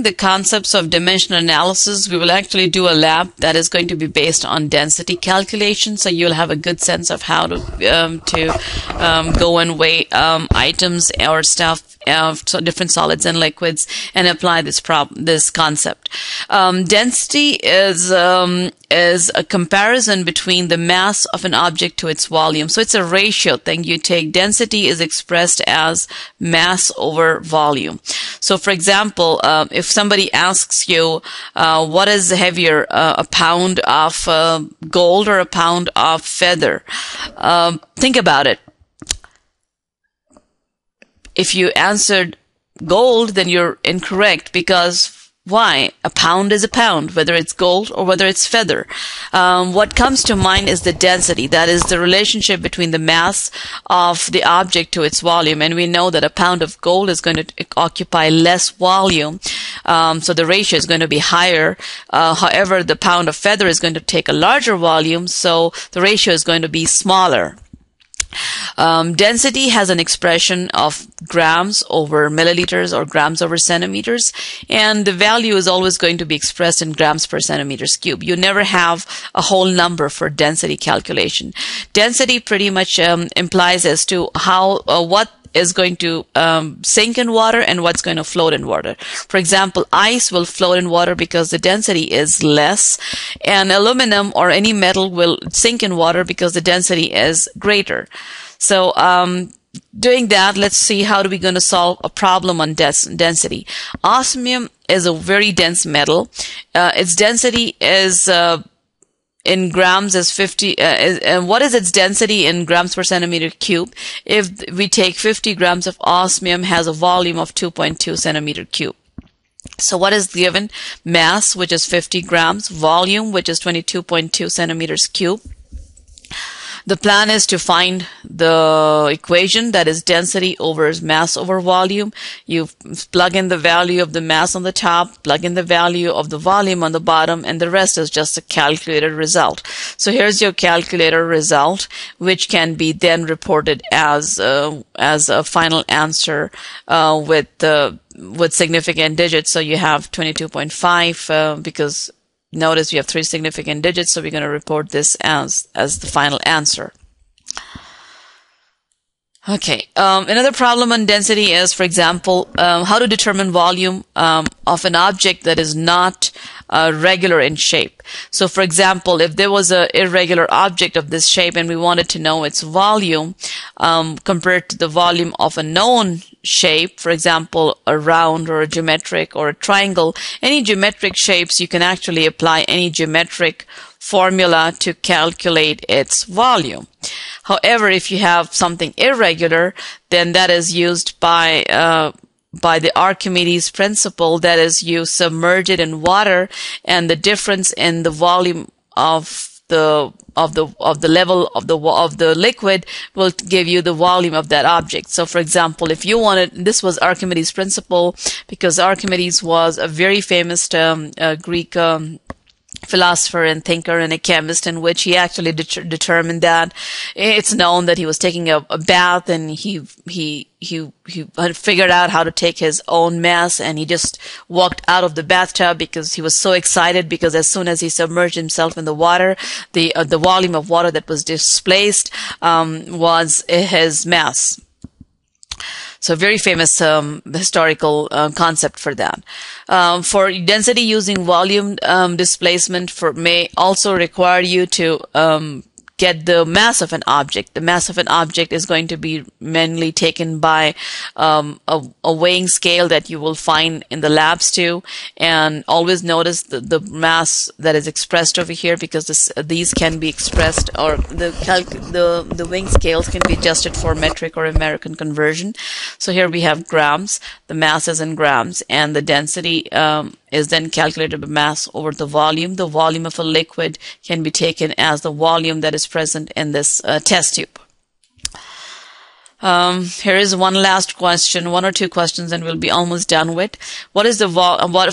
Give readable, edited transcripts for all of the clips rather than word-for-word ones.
The concepts of dimensional analysis, we will actually do a lab that is going to be based on density calculation, so you'll have a good sense of how to go and weigh items or stuff, so different solids and liquids, and apply this concept. Density is a comparison between the mass of an object to its volume. So it's a ratio thing you take. Density is expressed as mass over volume. So for example, if somebody asks you, what is heavier, a pound of gold or a pound of feather? Think about it. If you answered gold, then you're incorrect, because why? A pound is a pound, whether it's gold or whether it's feather. What comes to mind is the density. That is the relationship between the mass of the object to its volume. And we know that a pound of gold is going to occupy less volume. So the ratio is going to be higher. However, the pound of feather is going to take a larger volume. So the ratio is going to be smaller. Density has an expression of grams over milliliters or grams over centimeters, and the value is always going to be expressed in grams per centimeters cube. You never have a whole number for density calculation. Density pretty much implies as to how what is going to sink in water and what's going to float in water. For example, ice will float in water because the density is less, and aluminum or any metal will sink in water because the density is greater. So doing that, let's see how are we going to solve a problem on density. Osmium is a very dense metal. Its density is in grams is 50, and what is its density in grams per centimeter cube? If we take 50 grams of osmium, has a volume of 2.2 centimeter cube. So what is given? Mass, which is 50 grams, volume, which is 22.2 centimeters cube. The plan is to find the equation, that is density over mass over volume. You plug in the value of the mass on the top, plug in the value of the volume on the bottom, and the rest is just a calculated result. So here's your calculator result, which can be then reported as a final answer with significant digits. So you have 22.5 because notice we have 3 significant digits, so we're going to report this as the final answer. Okay, another problem on density is, for example, how to determine volume of an object that is not regular in shape. So, for example, if there was an irregular object of this shape and we wanted to know its volume compared to the volume of a known shape, for example, a round or a geometric or a triangle, any geometric shapes, you can actually apply any geometric formula to calculate its volume. However, if you have something irregular, then that is used by the Archimedes principle, that is, you submerge it in water, and the difference in the volume of the level of the liquid will give you the volume of that object. So, for example, if you wanted, this was Archimedes' principle, because Archimedes was a very famous Greek philosopher and thinker and a chemist, in which he actually determined that it's known that he was taking a bath, and he had figured out how to take his own mass, and he just walked out of the bathtub because he was so excited, because as soon as he submerged himself in the water, the volume of water that was displaced was his mass. So very famous historical concept for that. For density using volume, displacement may also require you to get the mass of an object. The mass of an object is going to be mainly taken by a weighing scale that you will find in the labs too. And always notice the mass that is expressed over here, because these can be expressed, or the weighing scales can be adjusted for metric or American conversion. So here we have grams, the mass is in grams, and the density is then calculated by mass over the volume. The volume of a liquid can be taken as the volume that is present in this test tube. Here is one last question, one or two questions, and we'll be almost done with. What is the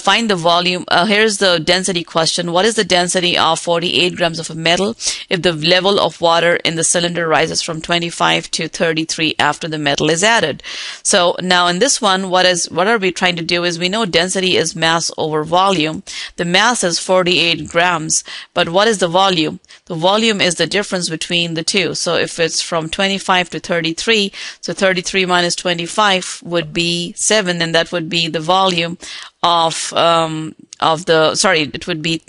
find the volume? Here's the density question. What is the density of 48 grams of a metal if the level of water in the cylinder rises from 25 to 33 after the metal is added? So now in this one, what are we trying to do is, we know density is mass over volume. The mass is 48 grams, but what is the volume? The volume is the difference between the two. So if it's from 25 to 33, so 33 minus 25 would be 7, and that would be the volume of it would be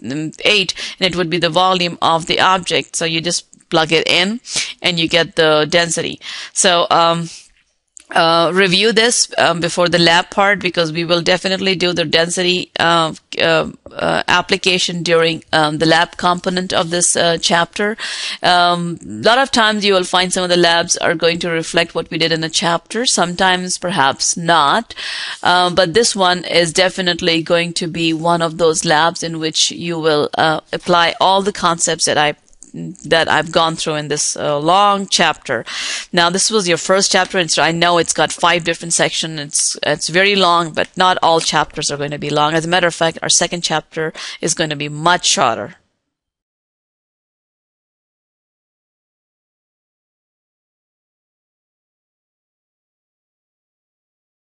8, and it would be the volume of the object. So you just plug it in and you get the density. So review this before the lab part, because we will definitely do the density application during the lab component of this chapter. A lot of times you will find some of the labs are going to reflect what we did in the chapter, sometimes perhaps not, but this one is definitely going to be one of those labs in which you will apply all the concepts that I've gone through in this long chapter. Now, this was your first chapter, and so I know it's got 5 different sections. It's very long, but not all chapters are going to be long. As a matter of fact, our second chapter is going to be much shorter.